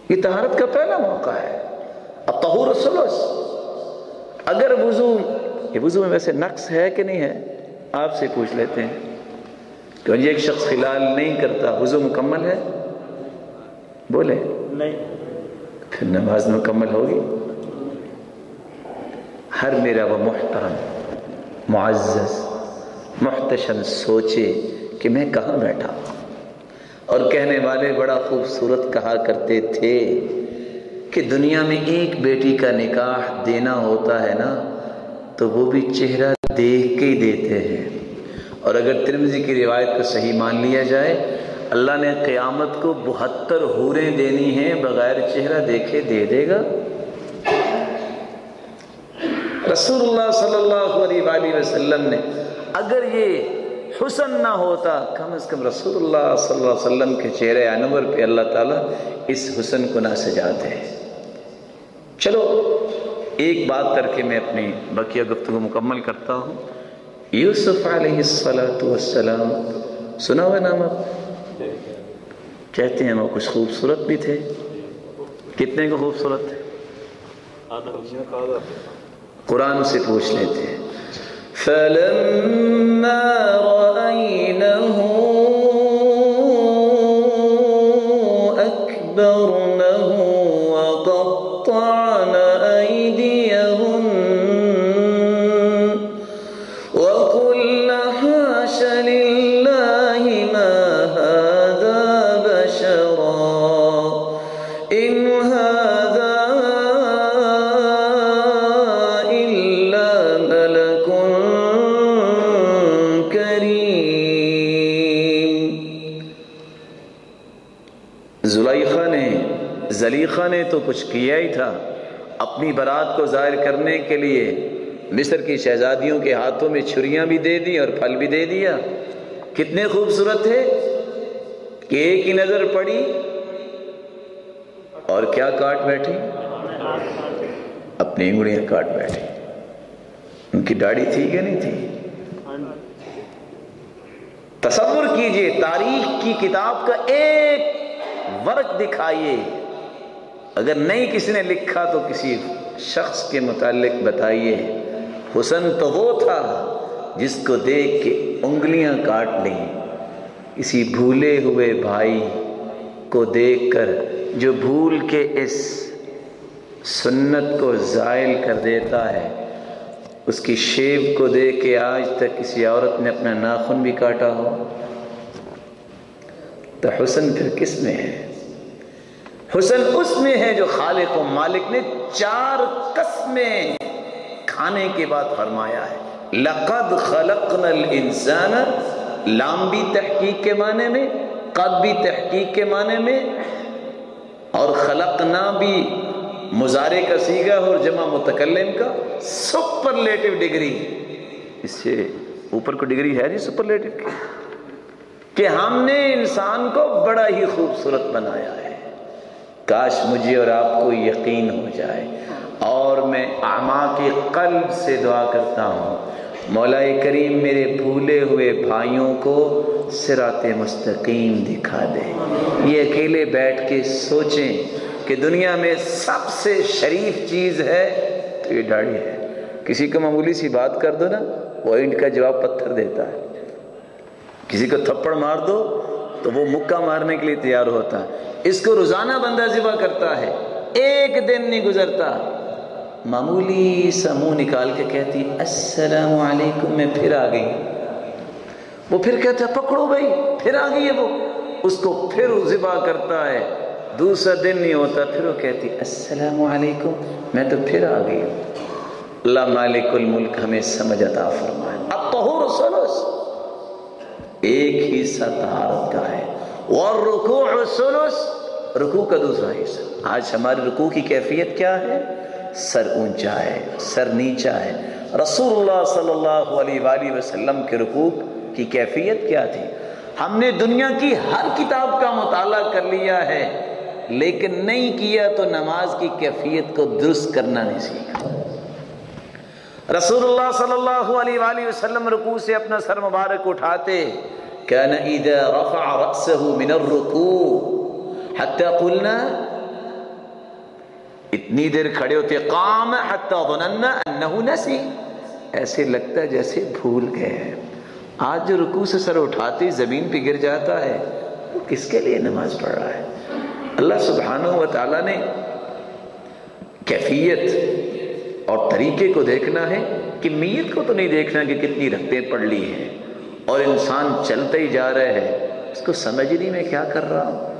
یہ طہارت کا پہلا موقع ہے۔ الطہور الثلث۔ اگر وضو، یہ وضو میں ویسے نقص ہے کہ نہیں ہے، آپ سے پوچھ لیتے ہیں کہ ایک شخص خلال نہیں کرتا، وضو مکمل ہے؟ بولے نہیں، پھر نماز مکمل ہوگی؟ ہر میرا وہ محترم معزز محتشم سوچے کہ میں کہاں بیٹھا ہوں۔ اور کہنے والے بڑا خوبصورت کہا کرتے تھے کہ دنیا میں ایک بیٹی کا نکاح دینا ہوتا ہے نا تو وہ بھی چہرہ دیکھ کے ہی دیتے ہیں، اور اگر ترمذی کی روایت کو صحیح مان لیا جائے اللہ نے قیامت کو 72 حوریں دینی ہیں، بغیر چہرہ دیکھے دے دے گا؟ رسول اللہ صلی اللہ علیہ وآلہ وسلم نے اگر یہ حسن نہ ہوتا، کم از کم رسول اللہ صلی اللہ علیہ وسلم کے چہرے انور پہ اللہ تعالیٰ اس حسن کو نہ سجاتے ہیں۔ چلو ایک بات کر کے میں اپنی بقیہ گفتگو مکمل کرتا ہوں۔ یوسف علیہ السلام سنا ہوا نام آپ؟ کہتے ہیں وہ کچھ خوبصورت بھی تھے۔ کتنے کو خوبصورت تھے؟ قرآن سے پوچھ لیتے ہیں۔ فَلَمَّا رَأَيْنَهُ أَكْبَرْنَهُ وَقَطَّعْنَ أَيْدِيَهُنَّ وَقُلْنَ حَاشَ لِلَّهِ مَا هَذَا بَشَرًا إِنْ هَذَا زلیخا نے تو کچھ کیا ہی تھا، اپنی برات کو ظاہر کرنے کے لیے مصر کی شہزادیوں کے ہاتھوں میں چھریاں بھی دے دی اور پھل بھی دے دیا۔ کتنے خوبصورت تھے کہ ایک ہی نظر پڑی اور کیا کاٹ بیٹھی؟ اپنی انگلیاں کاٹ بیٹھی۔ ان کی داڑھی تھی کہ نہیں تھی؟ تصور کیجئے، تاریخ کی کتاب کا ایک ورق دکھائیے، اگر نہیں کسی نے لکھا تو کسی شخص کے متعلق بتائیے۔ حسن تو وہ تھا جس کو دیکھ کے انگلیاں کاٹ لیں، کسی بھولے ہوئے بھائی کو دیکھ کر جو بھول کے اس سنت کو زائل کر دیتا ہے، اس کی شیب کو دیکھ کے آج تک کسی عورت نے اپنا ناخن بھی کاٹا ہو، تو حسن پھر کس میں ہے؟ حسن اس میں ہے جو خالق و مالک نے 4 قسمیں کھانے کے بعد فرمایا ہے۔ لَقَدْ خَلَقْنَا الْإِنسَانَ، لام بھی تحقیق کے معنی میں، قد بھی تحقیق کے معنی میں، اور خلقنا بھی مضارع کا صیغہ اور جمع متکلم کا سپرلیٹو ڈگری۔ اس سے اوپر کو ڈگری ہے جی سپرلیٹو کی، کہ ہم نے انسان کو بڑا ہی خوبصورت بنایا ہے۔ کاش مجھے اور آپ کو یقین ہو جائے، اور میں اعماق قلب سے دعا کرتا ہوں مولا کریم میرے بھولے ہوئے بھائیوں کو صراط مستقیم دکھا دے۔ یہ اکیلے بیٹھ کے سوچیں کہ دنیا میں سب سے شریف چیز ہے تو یہ داڑھی ہے۔ کسی کو معمولی سی بات کر دو نا، وہ اینٹ کا جواب پتھر دیتا ہے۔ کسی کو تھپڑ مار دو تو وہ مکہ مارنے کے لیے تیار ہوتا ہے۔ اس کو روزانہ بندہ ذبح کرتا ہے، ایک دن نہیں گزرتا معمولی سا منہ نکال کے کہتی السلام علیکم، میں پھر آ گئی۔ وہ پھر کہتا ہے پکڑو بھائی، پھر آ گئی ہے وہ، اس کو پھر ذبح کرتا ہے، دوسرا دن نہیں ہوتا پھر وہ کہتی السلام علیکم، میں تو پھر آ گئی ہوں۔ اللہ مالک الملک ہمیں سمجھ عطا فرمائے۔ الطہور ثلث، ایک حصہ طہارت کا ہے، والرکوع ثلث، رکوع کا دوسرا حصہ۔ آج ہماری رکوع کی کیفیت کیا ہے؟ سر اونچا ہے، سر نیچا ہے۔ رسول اللہ صلی اللہ علیہ وآلہ وسلم کے رکوع کی کیفیت کیا تھی؟ ہم نے دنیا کی ہر کتاب کا مطالعہ کر لیا ہے، لیکن نہیں کیا تو نماز کی کیفیت کو درست کرنا نہیں سیکھا۔ رسول اللہ صلی اللہ علیہ وآلہ وسلم رکوع سے اپنا سر مبارک اٹھاتے، كان اذا رفع رأسه من الركوع حتى قلنا اتنی دیر کھڑے ہوتے قام حتی ظننا انہ نسی، ایسے لگتا ہے جیسے بھول گئے ہیں۔ آج جو رکوع سے سر اٹھاتے زمین پہ گر جاتا ہے، وہ کس کے لیے نماز پڑھ رہا ہے؟ اللہ سبحانہ و تعالیٰ نے کیفیت اور طریقے کو دیکھنا ہے، کمیت کو تو نہیں دیکھنا کہ کتنی رکعتیں پڑھ لی ہیں، اور انسان چلتے ہی جا رہے ہیں، اس کو سمجھ نہیں میں کیا کر رہا ہوں۔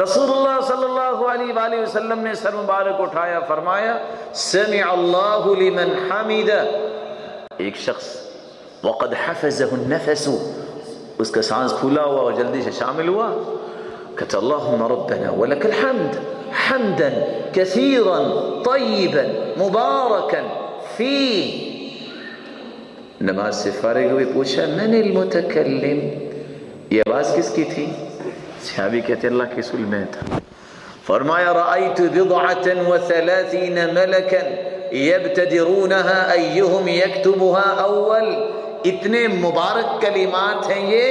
رسول اللہ صلی اللہ علیہ وآلہ وسلم نے سر مبارک اٹھایا، فرمایا سمع اللہ لمن حمدہ، ایک شخص وقد حفظه النفس، اس کا سانس پھولا ہوا اور جلدی سے شامل ہوا، کہتا اللہم ربنا ولک الحمد حمدا کثیرا طیبا مبارکا فیہ۔ نماز سے فارغ ہوئے پوچھا من المتکلم، یہ آواز کس کی تھی؟ صحابی کہتے ہیں اللہ کے رسول میں تھا۔ فرمایا رأیت بضعة وثلاثین ملکا یبتدرونها ایہم یکتبها اول، اتنے مبارک کلمات ہیں یہ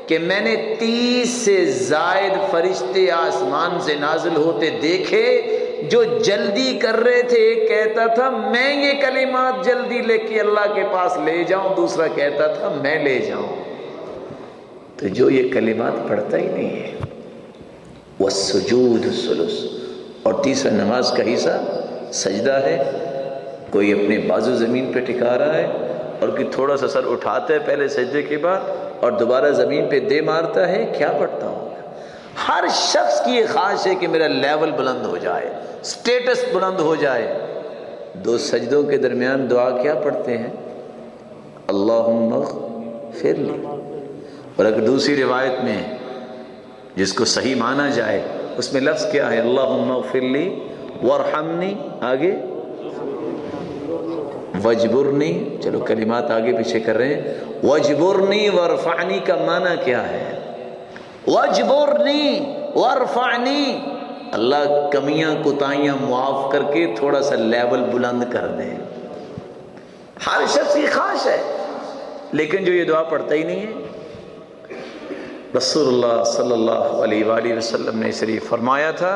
کہ میں نے 30 سے زائد فرشتے آسمان سے نازل ہوتے دیکھے جو جلدی کر رہے تھے۔ ایک کہتا تھا میں یہ کلمات جلدی لے کے اللہ کے پاس لے جاؤں، دوسرا کہتا تھا میں لے جاؤں۔ تو جو یہ کلمات پڑھتا ہی نہیں ہے، والسجود الثلث، اور تیسرا نماز کا حصہ سجدہ ہے، کوئی اپنے بازو زمین پہ ٹکا رہا ہے اور کوئی تھوڑا سا سر اٹھاتا ہے پہلے سجدے کے بعد اور دوبارہ زمین پہ دے مارتا ہے، کیا پڑھتا ہوں؟ ہر شخص کی یہ خواہش ہے کہ میرا لیول بلند ہو جائے، سٹیٹس بلند ہو جائے۔ دو سجدوں کے درمیان دعا کیا پڑھتے ہیں؟ اللہم اغفر لی، اور اگر دوسری روایت میں جس کو صحیح مانا جائے اس میں لفظ کیا ہے؟ اللہم اغفر لی وارحمنی، آگے وجبرنی، چلو کلمات آگے پیچھے کر رہے ہیں، وجبرنی وارفعنی کا معنی کیا ہے؟ وجبرنی وارفعنی، اللہ کمیاں کوتاہیاں معاف کر کے تھوڑا سا لیول بلند کر دیں۔ ہر شخص کی خواہش ہے، لیکن جو یہ دعا پڑھتا ہی نہیں ہے۔ رسول اللہ صلی اللہ علیہ وآلہ وسلم نے اس لیے فرمایا تھا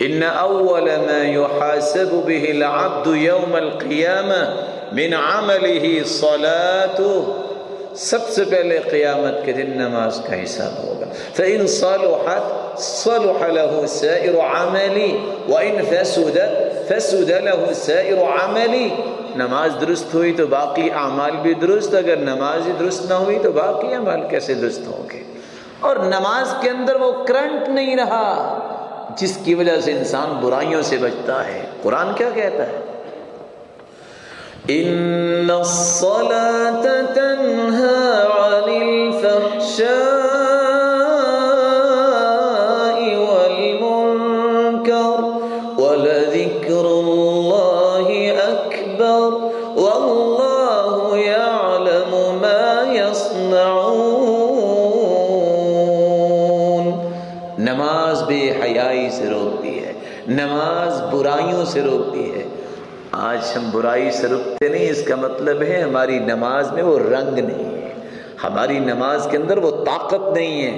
ان اول ما يحاسب به العبد يوم القیامہ من عمله صلاته، سب سے پہلے قیامت کے دن نماز کا حساب ہوگا۔ فإن صلحت صلح له سائر عملی وإن فسدت فسد له سائر عملی، نماز درست ہوئی تو باقی اعمال بھی درست، اگر نماز ہی درست نہ ہوئی تو باقی اعمال کیسے درست ہوں گے؟ اور نماز کے اندر وہ کرنٹ نہیں رہا جس کی وجہ سے انسان برائیوں سے بچتا ہے۔ قرآن کیا کہتا ہے؟ ان الصلاة تنہى عن الفحشاء والمنکر ولذکر اللہ اکبر واللہ یعلم ما یصنعون۔ نماز بے حیائی سے روکتی ہے، نماز برائیوں سے روکتی ہے۔ آج ہم برائی سے رکتے نہیں، اس کا مطلب ہے ہماری نماز میں وہ رنگ نہیں ہے، ہماری نماز کے اندر وہ طاقت نہیں ہے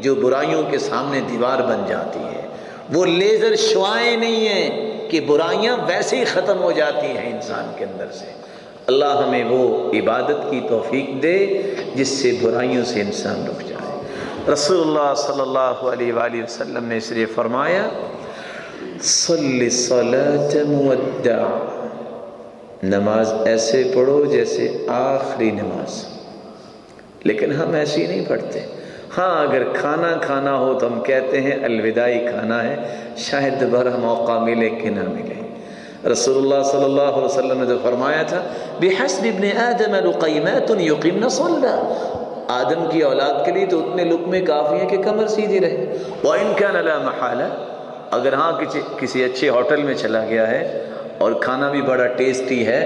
جو برائیوں کے سامنے دیوار بن جاتی ہے، وہ لیزر شعائیں نہیں ہیں کہ برائیاں ویسے ہی ختم ہو جاتی ہیں انسان کے اندر سے۔ اللہ ہمیں وہ عبادت کی توفیق دے جس سے برائیوں سے انسان رک جائے۔ رسول اللہ صلی اللہ علیہ وآلہ وسلم نے اس لیے فرمایا صلی صلاة مودع، نماز ایسے پڑھو جیسے آخری نماز، لیکن ہم ایسی نہیں پڑھتے۔ ہاں اگر کھانا کھانا ہو تو ہم کہتے ہیں الوداعی کھانا ہے، شاید دوبارہ موقع ملے کہ نہ ملے۔ رسول اللہ صلی اللہ علیہ وسلم نے تو فرمایا تھا بحسب ابن آدم لقیمات یقمن صلہ، آدم کی اولاد کے لیے تو اتنے لقمے کافی ہیں کہ کمر سیدھی رہے۔ وَإِن كَانَ لَا مَحَالَةَ، اگر ہاں کسی اچھے ہوٹل میں چلا گیا ہے اور کھانا بھی بڑا ٹیسٹی ہے،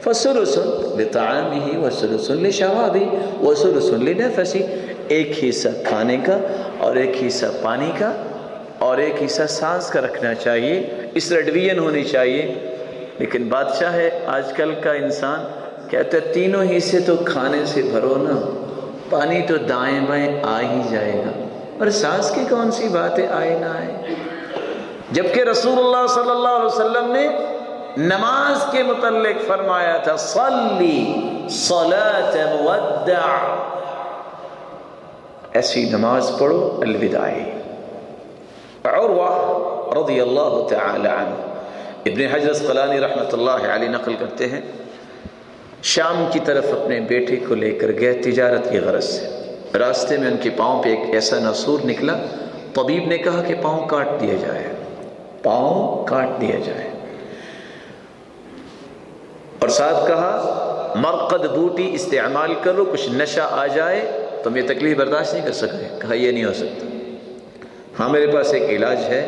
فَثُلُثٌ لِطَعَامِهِ وَثُلُثٌ لِشَرَابِهِ وَثُلُثٌ لِنَفَسِهِ، ایک حصہ کھانے کا اور ایک حصہ پانی کا اور ایک حصہ سانس کا رکھنا چاہیے، اس طرح ڈویژن ہونی چاہیے۔ لیکن بادشاہ ہے آج کل کا انسان، کہتا ہے تینوں حصے تو کھانے سے بھرو نا، پانی تو دائیں بائیں آ ہی جائے گا، اور سانس کی کون سی بات ہے آئے نہ آئے۔ جبکہ رسول اللہ صلی اللہ علیہ وسلم نے نماز کے متعلق فرمایا تھا صلی صلاۃ مودع، ایسی نماز پڑھو الوداعی۔ عروہ رضی اللہ تعالی عنہ، ابن حجر اسقلانی رحمۃ اللہ علیہ نقل کرتے ہیں، شام کی طرف اپنے بیٹے کو لے کر گئے تجارت کی غرض سے، راستے میں ان کے پاؤں پہ ایک ایسا ناسور نکلا، طبیب نے کہا کہ پاؤں کاٹ دیا جائے، پاؤں کاٹ دیا جائے، اور ساتھ کہا مرقد بوٹی استعمال کرو، کچھ نشہ آ جائے تم یہ تکلیف برداشت نہیں کر سکتے۔ کہا یہ نہیں ہو سکتا، ہاں میرے پاس ایک علاج ہے،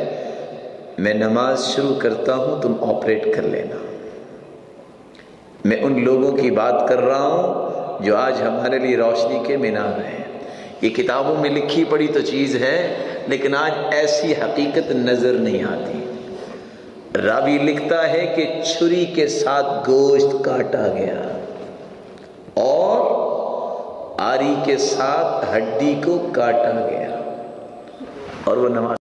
میں نماز شروع کرتا ہوں تم آپریٹ کر لینا۔ میں ان لوگوں کی بات کر رہا ہوں جو آج ہمارے لیے روشنی کے مینار ہیں۔ یہ کتابوں میں لکھی پڑی تو چیز ہے، لیکن آج ایسی حقیقت نظر نہیں آتی۔ راوی لکھتا ہے کہ چھری کے ساتھ گوشت کاٹا گیا اور آری کے ساتھ ہڈی کو کاٹا گیا، اور وہ نماز